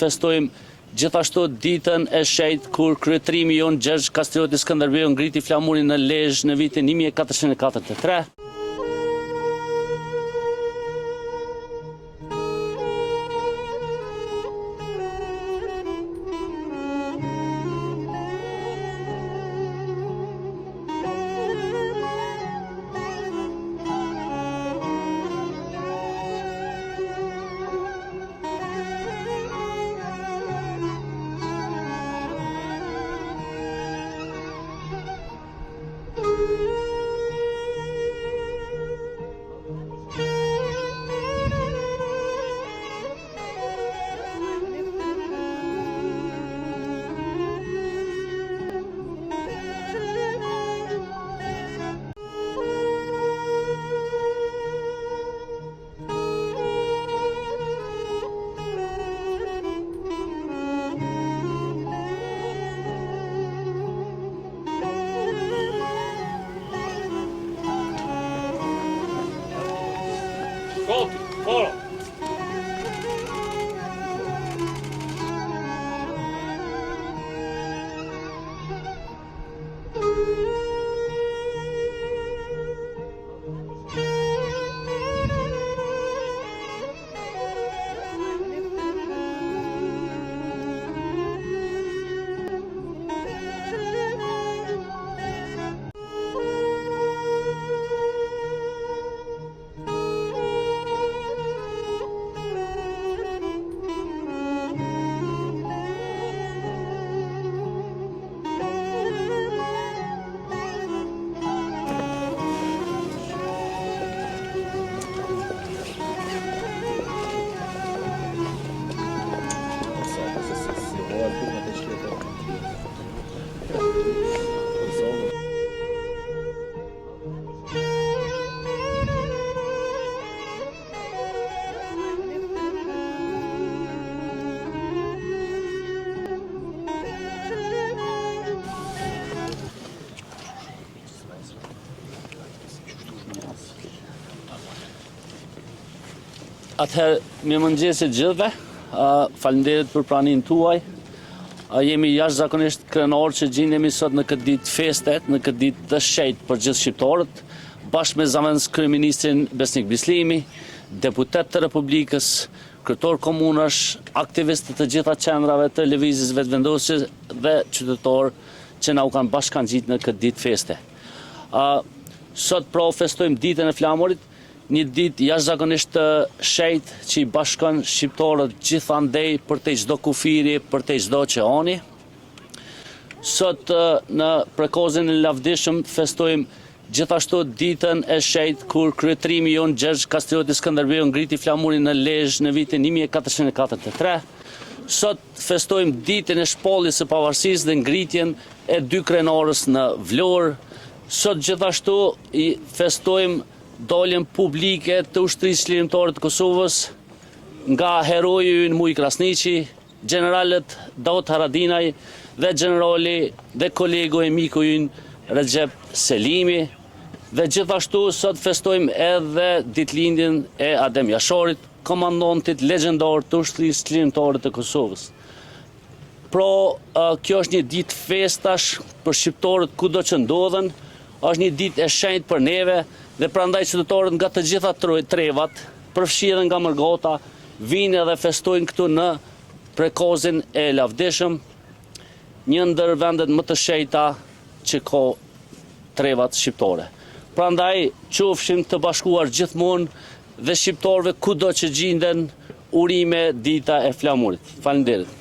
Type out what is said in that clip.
festojmë gjithashtu ditën e shejtë kur kryetrimi jon Gjergj Kastrioti Skënderbeu ngriti flamurin në Lezhë në vitin 1443. Atëherë, me mëngjesit gjithve, faleminderit për praninë tuaj. Jemi jashtëzakonisht krenar që gjendemi sot në këtë ditë feste, në këtë ditë të shejtë për gjithë shqiptarët, bashkë me zëvendës kryeministrin Besnik Bislimi, deputet të Republikës, kryetor komunash, aktivistë të gjitha qendrave të lëvizjes vetëvendosje dhe qytetarë që na u kanë bashkangjitur në këtë ditë feste. Sot pra festojmë ditën e flamurit, një ditë jashtëzakonisht të shejtë që i bashkon shqiptarët gjithandej për te çdo kufiri, për te çdo qeani. Sot në prekozin e lavdishëm festojmë gjithashtu ditën e shejtë kur kryetrimi jon Gjergj Kastrioti Skënderbeu ngriti flamurin në Lezhë në vitin 1443. Sot festojmë ditën e shpalljes së pavarësisë dhe ngritjen e 2 krenarës në Vlorë. Sot gjithashtu i festojmë daljen publike të ushtrisë çlirimtare të Kosovës nga heroi ynë Muj Krasniqi, generalët Davut Haradinaj dhe generali dhe kolegu e miku ynë Recep Selimi. Dhe gjithashtu sot festojmë edhe ditëlindjen e Adem Jasharit, komandantit legjendar të ushtrisë çlirimtare të Kosovës. Pra, kjo është një ditë festash për shqiptarët kudo që ndodhen, është një ditë e shenjtë për neve, dhe prandaj qytetarët nga të gjitha trevat, përfshirë nga Mërgata, vinë edhe festojnë këtu në prekozin e lavdishëm, një ndër vendet më të shenjta që ka trevat shqiptare. Prandaj qofshim të bashkuar gjithmonë dhe shqiptarëve kudo që gjenden urime dita e flamurit. Faleminderit.